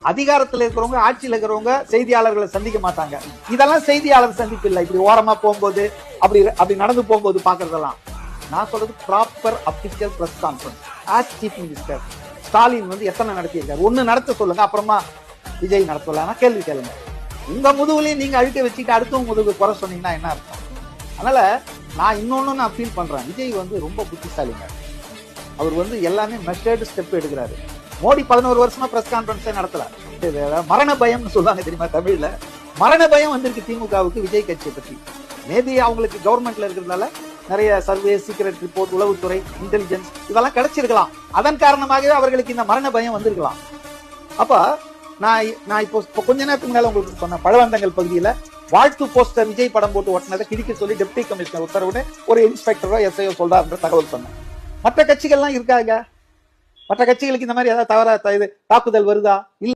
அதிகாரத்துல இருக்கிறவங்க, ஆட்சியில் இருக்கிறவங்க செய்தியாளர்களை சந்திக்க மாட்டாங்க. இதெல்லாம் செய்தியாளர் சந்திப்பு இல்லை. இப்படி ஓரமா போகும்போது, அப்படி நடந்து போகும்போது பாக்குறதெல்லாம். நான் சொல்றது proper official press conference. As chief minister Stalin எத்தனை நடத்தியிருக்காரு? ஒண்ணு நடத்த சொல்லுங்க, அப்புறமா விஜய் நடத்தலாம். கேள்வி கேளுங்க. உங்க முதுகுலையும் நீங்க அழுக்க வச்சுட்டு அடுத்தவங்க முதுகு குறை சொன்னீங்கன்னா என்ன அர்த்தம்? அதனால நான் இன்னொன்னு நான் ஃபீல் பண்றேன். விஜய் ரொம்ப புத்திசாலிங்க. அவர் எல்லாமே மெஷர்டு ஸ்டெப் எடுக்கிறாரு. மோடி 11 வருஷமா பிரஸ் கான்ஃபரன்ஸே நடத்தல. மரண பயம்னு சொல்லுவாங்க தெரியுமா தமிழ்ல? மரண பயம் வந்திருக்கு திமுகவுக்கு விஜய் கட்சியை பற்றி. மேபி அவங்களுக்கு கவர்மெண்ட்ல இருக்கிறதுனால நிறைய சர்வே, சீக்ரெட் ரிப்போர்ட், உளவுத்துறை, இன்டெலிஜென்ஸ் இதெல்லாம் கிடைச்சிருக்கலாம். அதன் காரணமாகவே அவர்களுக்கு இந்த மரண பயம் வந்திருக்கலாம். அப்ப நான் இப்போ கொஞ்ச நேரத்துக்கு மேல உங்களுக்கு சொன்ன பழவந்தங்கள் பகுதியில வாழ்த்து போஸ்டர் விஜய் படம் போட்டு ஒட்டினதை கிழிக்க சொல்லி டெப்டி கமிஷனர் உத்தரவுன்னு ஒரு இன்ஸ்பெக்டரோ எஸ்ஐயோ சொல்றாருன்ற தகவல் சொன்னேன். மற்ற கட்சிகள்லாம் இருக்காங்க. மற்ற கட்சிகளுக்கு இந்த மாதிரி ஏதாவது தாக்குதல் வருதா? இல்ல.